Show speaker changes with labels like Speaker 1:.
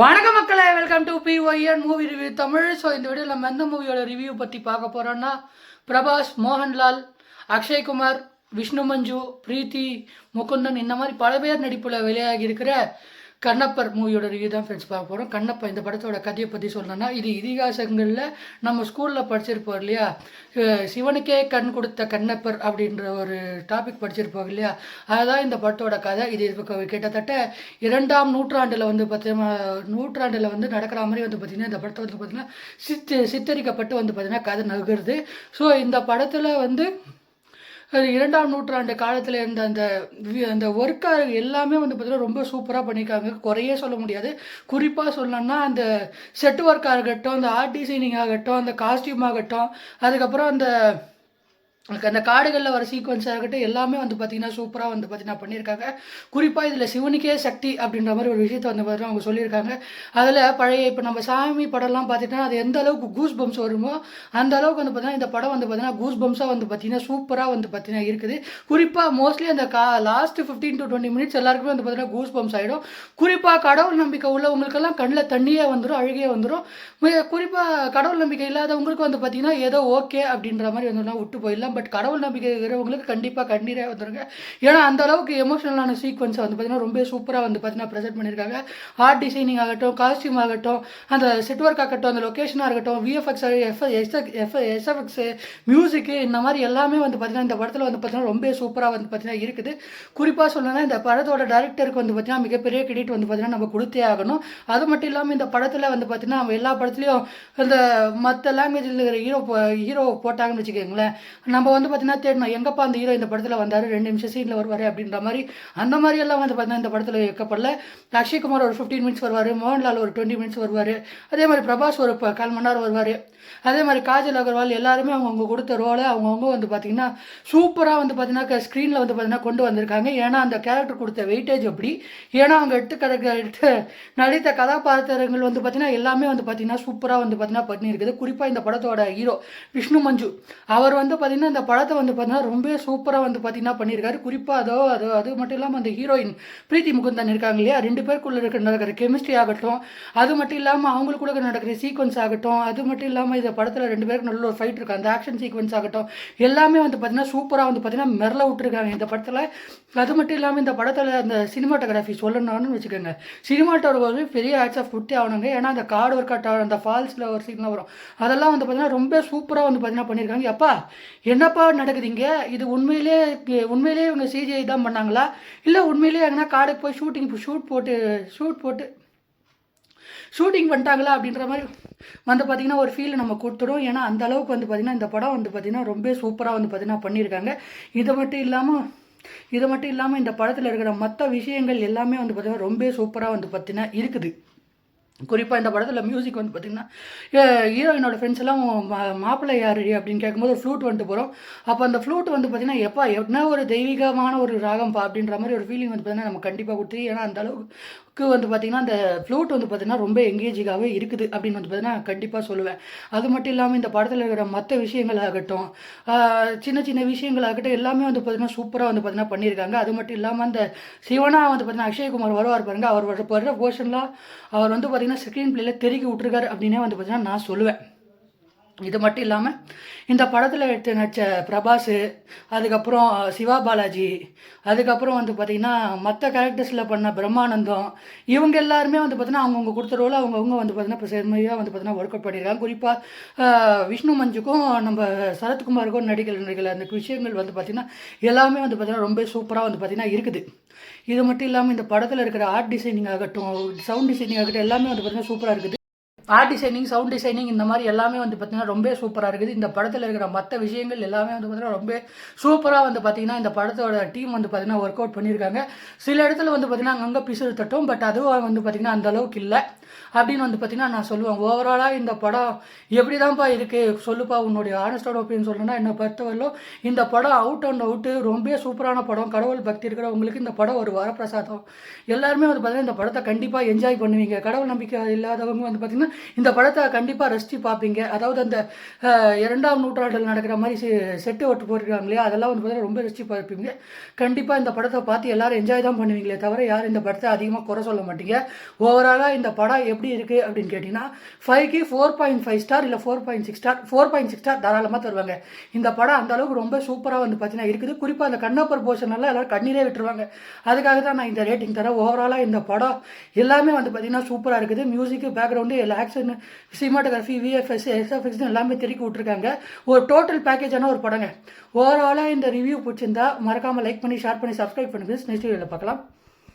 Speaker 1: வணக்கம் மக்களே, welcome to PYN movie review Tamil. So இந்த வீடியோவில் நம்ம எந்த மூவியோட ரிவ்யூ பற்றி பார்க்க போகிறோன்னா, பிரபாஸ், மோகன்லால், அக்ஷய்குமார், விஷ்ணு மஞ்சு, பிரீத்தி முகுந்தன் இந்த மாதிரி பல பேர் நடிப்பில் வெளியாகி இருக்கிற கண்ணப்பர் மூவியோட ரிவ்யூ தான் ஃப்ரெண்ட்ஸ் பார்க்க போகிறோம். கண்ணப்பர் இந்த படத்தோட கதையை பற்றி சொல்லணும்னா, இது இதிகாசங்களில் நம்ம ஸ்கூலில் படிச்சிருப்போம் இல்லையா, சிவனுக்கே கண் கொடுத்த கண்ணப்பர் அப்படின்ற ஒரு டாபிக் படிச்சிருப்போம் இல்லையா, அதுதான் இந்த படத்தோட கதை. இது கிட்டத்தட்ட 2ஆம் நூற்றாண்டில் வந்து நூற்றாண்டில் வந்து நடக்கிற மாதிரி வந்து பார்த்திங்கன்னா இந்த படத்தை வந்து பார்த்திங்கன்னா சித்தரிக்கப்பட்டு வந்து பார்த்திங்கன்னா கதை நகருது. ஸோ இந்த படத்தில் வந்து 2ஆம் நூற்றாண்டு காலத்தில் இருந்த அந்த ஒர்க்காக எல்லாமே வந்து பார்த்திங்கன்னா ரொம்ப சூப்பராக பண்ணியிருக்காங்க, குறையே சொல்ல முடியாது. குறிப்பாக சொல்லணும்னா அந்த செட் ஒர்க் ஆகட்டும், அந்த ஆர்ட் டிசைனிங் ஆகட்டும், அந்த காஸ்டியூம் ஆகட்டும், அதுக்கப்புறம் அந்த காடுகளில் வர சீக்வன்ஸ் ஆகட்டும், எல்லாமே வந்து பார்த்திங்கன்னா சூப்பராக வந்து பார்த்திங்கன்னா பண்ணியிருக்காங்க. குறிப்பாக இதில் சிவனுக்கே சக்தி அப்படின்ற மாதிரி ஒரு விஷயத்தை வந்து பார்த்திங்கன்னா அவங்க சொல்லியிருக்காங்க. அதில் பழைய இப்போ நம்ம சாமி படம்லாம் பார்த்துட்டோன்னா அது எந்த அளவுக்கு கூஸ் பம்ஸ் வருமோ அந்த அளவுக்கு வந்து பார்த்திங்கன்னா இந்த படம் வந்து பார்த்திங்கன்னா கூஸ் பம்ஸாக வந்து பார்த்திங்கன்னா சூப்பராக வந்து பார்த்திங்கன்னா இருக்குது. குறிப்பாக மோஸ்ட்லி அந்த லாஸ்ட் 15 to 20 மினிட்ஸ் எல்லாருக்குமே வந்து பார்த்திங்கன்னா கூஸ் பம்ஸ் ஆகிடும். குறிப்பாக கடவுள் நம்பிக்கை உள்ளவங்களுக்கெல்லாம் கண்ணில் தண்ணியே வந்துடும், அழுகே வந்துடும். குறிப்பாக கடவுள் நம்பிக்கை இல்லாதவங்களுக்கு வந்து பார்த்திங்கன்னா ஏதோ ஓகே அப்படின்ற மாதிரி வந்து விட்டு போயிடலாம். பட் கடவுள் நம்பிக்கை இருக்கிறவங்களுக்கு கண்டிப்பாக கண்ணீரே வந்துருங்க. ஏன்னா அந்த அளவுக்கு எமோஷனலான சீக்வன்ஸை வந்து பார்த்திங்கன்னா ரொம்ப சூப்பராக வந்து பார்த்திங்கன்னா ப்ரெசென்ட் பண்ணியிருக்காங்க. ஆர்ட் டிசைனிங் ஆகட்டும், காஸ்டியூம் ஆகட்டும், அந்த செட் ஒர்க் ஆகட்டும், அந்த லொக்கேஷனாக இருக்கட்டும், VFX, SFX, மியூசிக்கு, இந்த மாதிரி எல்லாமே வந்து பார்த்திங்கன்னா இந்த படத்தில் வந்து பார்த்திங்கன்னா ரொம்ப சூப்பராக வந்து பார்த்திங்கன்னா இருக்குது. குறிப்பாக சொல்லணும்னா இந்த படத்தோட டைரக்டருக்கு வந்து பார்த்திங்கன்னா மிகப்பெரிய கிரெடிட் வந்து பார்த்திங்கன்னா நம்ம கொடுத்தே ஆகணும். அது மட்டும் இல்லாமல் இந்த படத்தில் வந்து பார்த்திங்கன்னா எல்லா படத்துலையும் அந்த மற்ற லாங்குவேஜில் இருக்கிற ஹீரோ போட்டாங்கன்னு வச்சுக்கோங்களேன், நம்ம வந்து பார்த்திங்கன்னா தேடணும் எங்கப்பா அந்த ஹீரோ இந்த படத்தில் வந்தார், 2 நிமிஷம் சீனில் வருவார் அப்படின்ற மாதிரி. அந்த மாதிரியெல்லாம் வந்து பார்த்திங்கன்னா இந்த படத்தில் வைக்கப்படல. அக்ஷய்குமார் ஒரு 15 மினிட்ஸ் வருவார், மோகன்லால் ஒரு 20 மினிட்ஸ் வருவார், அதே மாதிரி பிரபாஸ் ஒரு 1/4 மணி நேரம் வருவார், அதே மாதிரி காஜல் அகர்வால் எல்லாருமே அவங்கவுங்க கொடுத்த ரோலை அவங்கவுங்க வந்து பார்த்திங்கன்னா சூப்பராக வந்து பார்த்திங்கன்னா ஸ்க்ரீனில் வந்து பார்த்திங்கன்னா கொண்டு வந்திருக்காங்க. ஏன்னா அந்த கேரக்டர் கொடுத்த வெயிட்டேஜ் அப்படி. ஏன்னா அவங்க எடுத்து நடித்த கதாபாத்திரங்கள் வந்து பார்த்திங்கன்னா எல்லாமே வந்து பார்த்திங்கன்னா சூப்பராக வந்து பார்த்திங்கன்னா பண்ணியிருக்குது. குறிப்பாக இந்த படத்தோட ஹீரோ விஷ்ணு மஞ்சு, அவர் வந்து பார்த்திங்கன்னா இந்த படத்தை வந்து பார்த்திங்கன்னா ரொம்ப சூப்பராக வந்து பார்த்திங்கன்னா பண்ணியிருக்காரு. குறிப்பாக அது மட்டும் இல்லாமல் அந்த ஹீரோயின் பிரீத்தி முகுந்தன் இருக்காங்க இல்லையா, 2 பேருக்குள்ளே நடக்கிற கெமிஸ்ட்ரி ஆகட்டும், அது மட்டும் இல்லாமல் அவங்களுக்குள்ள நடக்கிற சீக்வன்ஸ் ஆகட்டும், அது மட்டும் இல்லாமல் இந்த படத்தில் 2 பேருக்கு நல்ல ஒரு ஃபைட் இருக்குது, அந்த ஆக்ஷன் சீக்வன்ஸ் ஆகட்டும், எல்லாமே வந்து பார்த்திங்கன்னா சூப்பராக வந்து பார்த்திங்கன்னா மிரள விட்டுருக்காங்க இந்த படத்தில். அது மட்டும் இல்லாமல் இந்த படத்தில் அந்த சினிமாட்டோகிராஃபி சொல்லணும்னு வச்சுக்கோங்க, சினிமாட்டோகிராஃபி பெரிய ஆட்ஸ் ஆஃப் குட்டி ஆகணுங்க. ஏன்னா அந்த கார்டு ஒர்க் அவுட் அந்த ஃபால்ஸில் ஒரு சீன்லாம் வரும், அதெல்லாம் வந்து பார்த்திங்கன்னா ரொம்ப சூப்பராக வந்து பார்த்திங்கன்னா பண்ணியிருக்காங்க. எப்பா என்னப்பா நடக்குதுங்க, இது உண்மையிலே இவங்க CGI தான் பண்ணாங்களா, இல்லை உண்மையிலே எங்கன்னா காடுக்கு போய் ஷூட்டிங் பண்ணிட்டாங்களா அப்படின்ற மாதிரி வந்து பார்த்திங்கன்னா ஒரு ஃபீல் நம்ம கொடுத்துடும். ஏன்னா அந்த அளவுக்கு வந்து பார்த்திங்கன்னா இந்த படம் வந்து பார்த்திங்கன்னா ரொம்ப சூப்பராக வந்து பார்த்திங்கன்னா பண்ணியிருக்காங்க. இது மட்டும் இல்லாமல் இந்த படத்தில் இருக்கிற மற்ற விஷயங்கள் எல்லாமே வந்து பார்த்திங்கன்னா ரொம்ப சூப்பராக வந்து பார்த்திங்கன்னா இருக்குது. குறிப்பாக இந்த படத்தில் மியூசிக் வந்து பார்த்திங்கன்னா ஹீரோயினோட ஃப்ரெண்ட்ஸ் எல்லாம் மாப்பிள்ளை யார் அப்படின்னு கேட்கும்போது ஃப்ளூட் வந்துட்டு போகிறோம். அப்போ அந்த ஃப்ளூட் வந்து பார்த்திங்கன்னா என்ன ஒரு தெய்வீகமான ஒரு ராகம்ப்பா அப்படின்ற மாதிரி ஒரு ஃபீலிங் வந்து பார்த்திங்கன்னா நம்ம கண்டிப்பாக கொடுத்து. ஏன்னா அந்த அளவுக்கு வந்து பார்த்திங்கன்னா அந்த ஃப்ளூட் வந்து பார்த்திங்கன்னா ரொம்ப எங்கேஜிங்காகவே இருக்குது அப்படின்னு வந்து பார்த்திங்கன்னா கண்டிப்பாக சொல்லுவேன். அது மட்டும் இல்லாமல் இந்த படத்தில் இருக்கிற மற்ற விஷயங்கள் ஆகட்டும், சின்ன சின்ன விஷயங்கள் ஆகட்டும், எல்லாமே வந்து பார்த்திங்கன்னா சூப்பராக வந்து பார்த்திங்கன்னா பண்ணியிருக்காங்க. அது மட்டும் இல்லாமல் அந்த சிவனா வந்து பார்த்திங்கன்னா அக்ஷய்குமார் வருவார் பாருங்க, அவர் வர போர்ஷன்லாம் அவர் வந்து பார்த்திங்கன்னா ஸ்க்ரீன் பிளேல தெருக்கி விட்டுருக்காரு அப்படின்னே வந்து பார்த்திங்கன்னா நான் சொல்லுவேன். இது மட்டும் இல்லாமல் இந்த படத்தில் எடுத்து நடித்த பிரபாஸு, அதுக்கப்புறம் சிவா பாலாஜி, அதுக்கப்புறம் வந்து பார்த்திங்கன்னா மற்ற கேரக்டர்ஸில் பண்ண பிரம்மானந்தம், இவங்க எல்லாருமே வந்து பார்த்திங்கன்னா அவங்கவுங்க கொடுத்த ரோலை அவங்கவுங்க வந்து பார்த்திங்கன்னா இப்போ செம்மையாக வந்து பார்த்திங்கன்னா ஒர்க் அவுட் பண்ணியிருக்காங்க. குறிப்பாக விஷ்ணு மஞ்சுக்கும் நம்ம சரத்குமாருக்கும் நடிகர் அந்த விஷயங்கள் வந்து பார்த்திங்கன்னா எல்லாமே வந்து பார்த்திங்கன்னா ரொம்ப சூப்பராக வந்து பார்த்திங்கன்னா இருக்குது. இது மட்டும் இல்லாமல் இந்த படத்தில் இருக்கிற ஆர்ட் டிசைனிங் ஆகட்டும், சவுண்ட் டிசைனிங் ஆகட்டும், எல்லாமே வந்து பார்த்திங்கன்னா சூப்பராக இருக்குது. ஆர்ட் டிசைனிங், சவுண்ட் டிசைனிங் இந்த மாதிரி எல்லாமே வந்து பார்த்திங்கன்னா ரொம்ப சூப்பராக இருக்குது. இந்த படத்தில் இருக்கிற மற்ற விஷயங்கள் எல்லாமே வந்து பார்த்திங்கன்னா ரொம்ப சூப்பராக வந்து பார்த்திங்கன்னா இந்த படத்தோட டீம் வந்து பார்த்திங்கன்னா ஒர்க் அவுட் பண்ணியிருக்காங்க. சில இடத்துல வந்து பார்த்திங்கன்னா அங்கங்கே பிசுறு தட்டும், பட் அதுவும் வந்து பார்த்திங்கன்னா அந்த அளவுக்கு இல்லை அப்படின்னு வந்து பார்த்திங்கன்னா நான் சொல்லுவேன். ஓவராலாக இந்த படம் எப்படி தான்ப்பா இருக்குது சொல்லுப்பா, உன்னுடைய ஆனஸ்டோட ஒப்பீனியன் சொல்லணும்னா என்னை பொறுத்தவரையிலும் இந்த படம் அவுட் அண்ட் அவுட்டு ரொம்ப சூப்பரான படம். கடவுள் பக்தி இருக்கிறவங்களுக்கு இந்த படம் ஒரு வரப்பிரசாதம். எல்லாருமே வந்து பார்த்திங்கன்னா இந்த படத்தை கண்டிப்பாக என்ஜாய் பண்ணுவீங்க. கடவுள் நம்பிக்கை இல்லாதவங்க வந்து பார்த்திங்கன்னா இந்த படத்தை கண்டிப்பாக ரசித்து பார்ப்பீங்க. அதாவது அந்த 2ஆம் நூற்றாண்டில் நடக்கிற மாதிரி செட்டு ஒட்டு போட்டிருக்காங்க இல்லையா, அதெல்லாம் வந்து பார்த்தீங்கன்னா ரொம்ப ரசித்து பார்ப்பீங்க. கண்டிப்பாக இந்த படத்தை பார்த்து எல்லோரும் என்ஜாய் தான் பண்ணுவீங்களே தவிர யாரும் இந்த படத்தை அதிகமாக குறை சொல்ல மாட்டீங்க. ஓவராலாக இந்த படம் எப்படி இருக்குது அப்படின்னு கேட்டிங்கன்னா 5க்கு 4.5 ஸ்டார் இல்லை 4.6 ஸ்டார் 4.6 ஸ்டார் தாராளமாக தருவாங்க. இந்த படம் அந்த அளவுக்கு ரொம்ப சூப்பராக வந்து பார்த்தீங்கன்னா இருக்குது. குறிப்பாக அந்த கண்ணப்பர் போர்ஷனெல்லாம் எல்லோரும் கண்ணீரே விட்டுருவாங்க. அதுக்காக தான் நான் இந்த ரேட்டிங் தரேன். ஓவராலாக இந்த படம் எல்லாமே வந்து பார்த்தீங்கன்னா சூப்பராக இருக்குது. மியூசிக்கு, பேக்ரவுண்டு, எல்லா ஆக்ஷன், சினிமாட்டோகிராஃபி, விஎஃப்எஸ், எஸ்எஃப்எக்ஸ் எல்லாமே திருக்கி விட்ருக்காங்க. ஒரு டோட்டல் பேக்கேஜான ஒரு படங்க. ஓவராலாக இந்த ரிவ்யூ பிடிச்சிருந்தா மறக்காமல் லைக் பண்ணி, ஷேர் பண்ணி, சப்ஸ்கிரைப் பண்ணுங்க. நெக்ஸ்ட் வீடியோவில் பார்க்கலாம்.